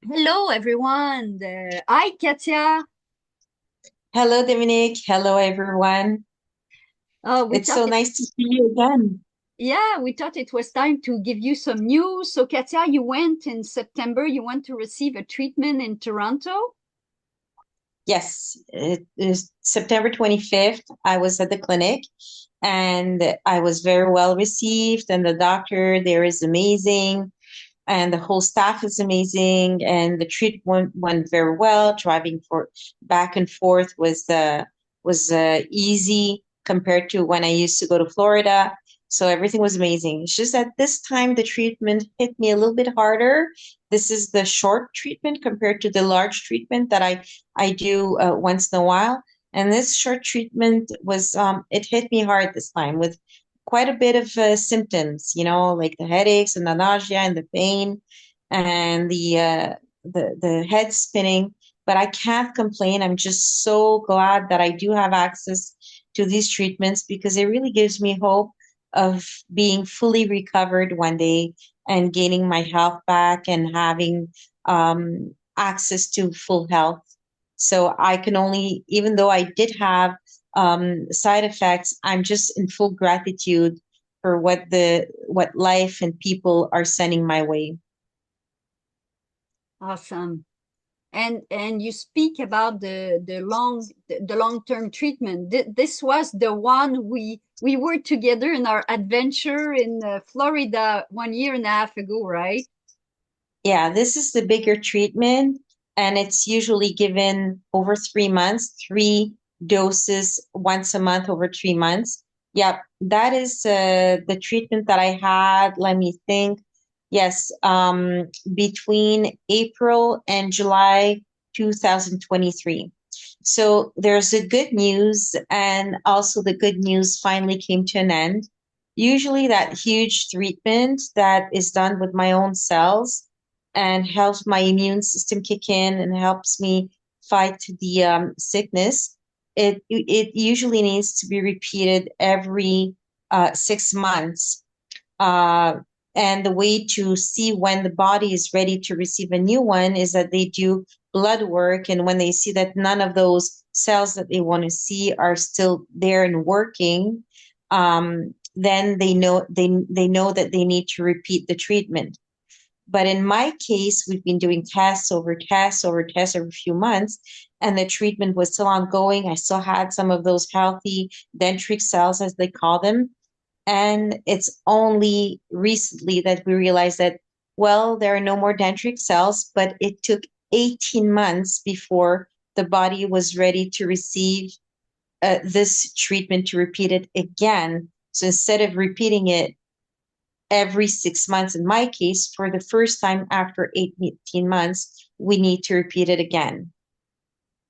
Hello, everyone. Hi, Katia. Hello, Dominic. Hello, everyone. We It's thought so it, nice to see you again. yeah, we thought it was time to give you some news. So, Katia, you went in September. You went to receive a treatment in Toronto. Yes, it is September 25th. I was at the clinic and I was very well received. And the doctor there is amazing. And the whole staff is amazing. And the treatment went very well. Driving for back and forth was easy compared to when I used to go to Florida. So everything was amazing. It's just that this time the treatment hit me a little bit harder. This is the short treatment compared to the large treatment that I do once in a while. And this short treatment was it hit me hard this time with quite a bit of symptoms, like the headaches and the nausea and the pain and the head spinning. But I can't complain. I'm just so glad that I do have access to these treatments because it really gives me hope of being fully recovered one day and gaining my health back and having access to full health. So I can only, even though I did have side effects, I'm just in full gratitude for what life and people are sending my way. Awesome. And you speak about the long-term treatment. This was the one we were together in our adventure in Florida 1 year and a half ago, right? Yeah, this is the bigger treatment, and it's usually given over 3 months, three doses once a month over 3 months. Yep, that is the treatment that I had. Let me think. Yes, between April and July 2023. So there's the good news, and also the good news finally came to an end. Usually, that huge treatment that is done with my own cells and helps my immune system kick in and helps me fight the sickness. It usually needs to be repeated every 6 months. Uh, and the way to see when the body is ready to receive a new one is that they do blood work. And when they see that none of those cells that they want to see are still there and working, then they know that they need to repeat the treatment. But in my case, we've been doing tests over tests over tests over a few months, and the treatment was still ongoing. I still had some of those healthy dendritic cells, as they call them. And it's only recently that we realized that, well, there are no more dendritic cells, but it took 18 months before the body was ready to receive this treatment to repeat it again. So instead of repeating it every 6 months, in my case, for the first time after 18 months, we need to repeat it again.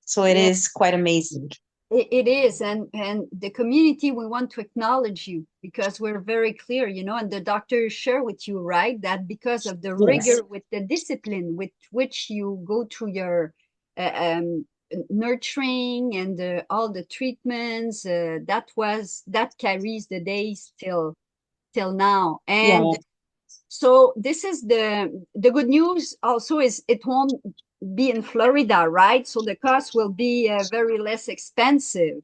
So it Yeah. is quite amazing. It is, and the community, we want to acknowledge you because we're very clear, and the doctors share with you, right, that because of the Yes. rigor with the discipline with which you go through your uh, um, nurturing and all the treatments, that carries the days till now. And Yeah. so this is the good news also is it won't be in Florida, right? So the cost will be very less expensive.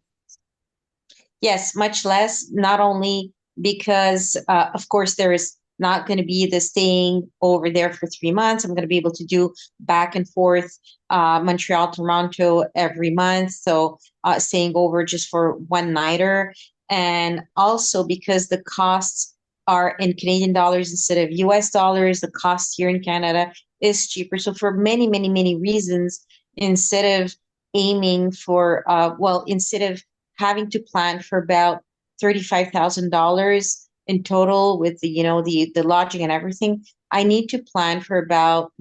Yes, much less, not only because, of course, there is not going to be the staying over there for 3 months. I'm going to be able to do back and forth Montreal, Toronto every month. So staying over just for one nighter. And also because the costs are in Canadian dollars instead of US dollars, the cost here in Canada is cheaper. So for many, many, many reasons, instead of aiming for, instead of having to plan for about $35,000 in total with the lodging and everything. I need to plan for about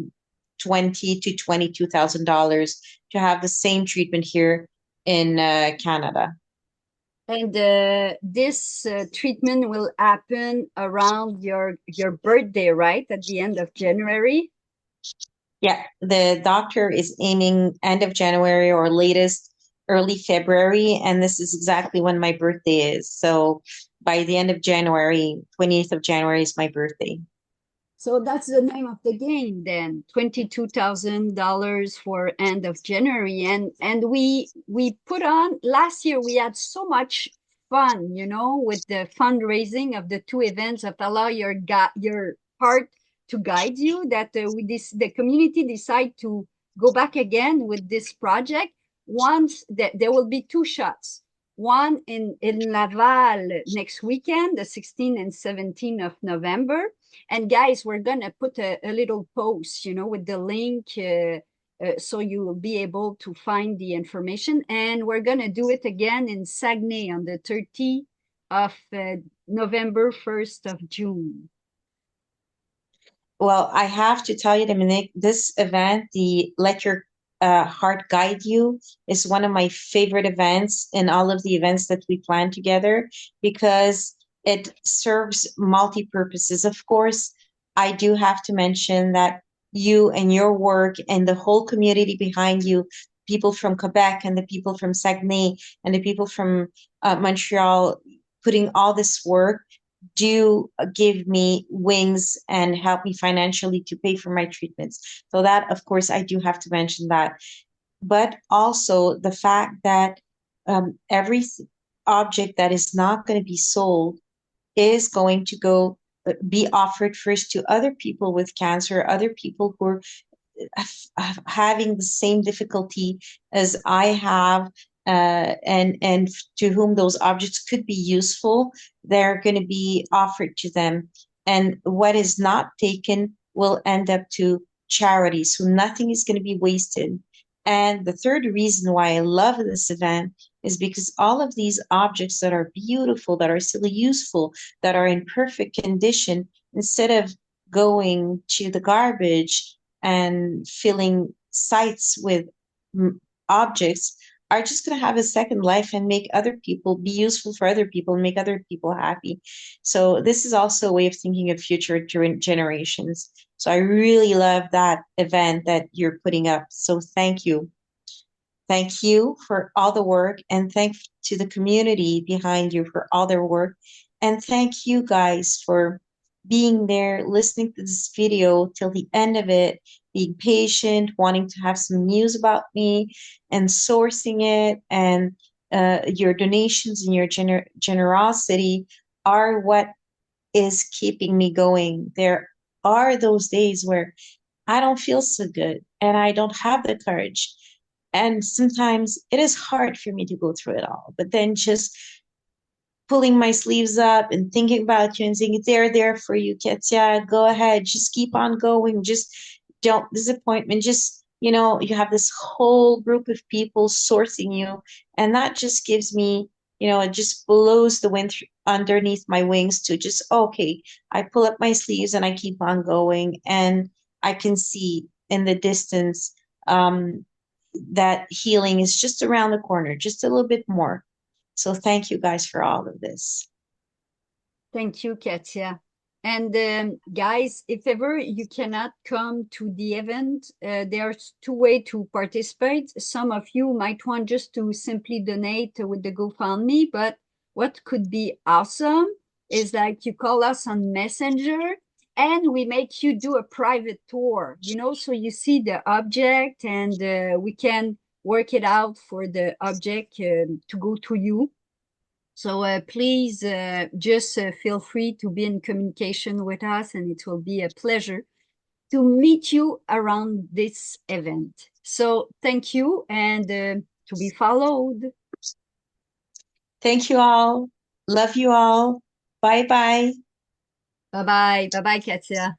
20 to $22,000 to have the same treatment here in Canada. And this treatment will happen around your birthday, right? At the end of January. Yeah, the doctor is aiming end of January or latest early February, and this is exactly when my birthday is. So by the end of January, 20th of January is my birthday. So that's the name of the game then. $22,000 for end of January. And we put on last year we had so much fun, you know, with the fundraising of the two events of allow your heart to guide you that the community decide to go back again with this project. Once that there will be two shots. One in Laval next weekend, the 16th and 17th of November, and guys, we're gonna put a little post, you know, with the link so you will be able to find the information. And we're gonna do it again in Saguenay on the 30th of November, 1st of June. Well, I have to tell you, Dominic, this event, the Let Your Heart Guide You, is one of my favorite events in all of the events that we plan together because it serves multi purposes. Of course, I do have to mention that you and your work and the whole community behind you, people from Quebec and the people from Saguenay and the people from Montreal, putting all this work do give me wings and help me financially to pay for my treatments. So that, of course, I do have to mention that. But also the fact that every object that is not going to be sold is going to go be offered first to other people with cancer, other people who are having the same difficulty as I have, and to whom those objects could be useful, they're going to be offered to them. And what is not taken will end up to charity. So nothing is going to be wasted. And the third reason why I love this event is because all of these objects that are beautiful, that are still useful, that are in perfect condition, instead of going to the garbage and filling sites with objects, are just going to have a second life and make other people be useful for other people and make other people happy. So this is also a way of thinking of future generations. So I really love that event that you're putting up. So thank you. Thank you for all the work, and thank to the community behind you for all their work. And thank you guys for being there, listening to this video till the end of it, being patient, wanting to have some news about me and sourcing it. And your donations and your generosity are what is keeping me going. There are those days where I don't feel so good and I don't have the courage. And sometimes it is hard for me to go through it all. But then just pulling my sleeves up and thinking about you and saying, they're there for you, Ketsia. Go ahead. Just keep on going. Just don't disappointment. Just, you have this whole group of people sourcing you. And that just gives me, it just blows the wind underneath my wings to just, okay, I pull up my sleeves and I keep on going. And I can see in the distance that healing is just around the corner, just a little bit more. So thank you guys for all of this. Thank you, Katia. And guys, if ever you cannot come to the event, there's two ways to participate. Some of you might want just to simply donate with the GoFundMe, but what could be awesome is like you call us on Messenger and we make you do a private tour, so you see the object and we can work it out for the object to go to you. So please just feel free to be in communication with us, and it will be a pleasure to meet you around this event. So thank you, and to be followed. Thank you all. Love you all. Bye bye. Bye bye. Bye bye, Katia.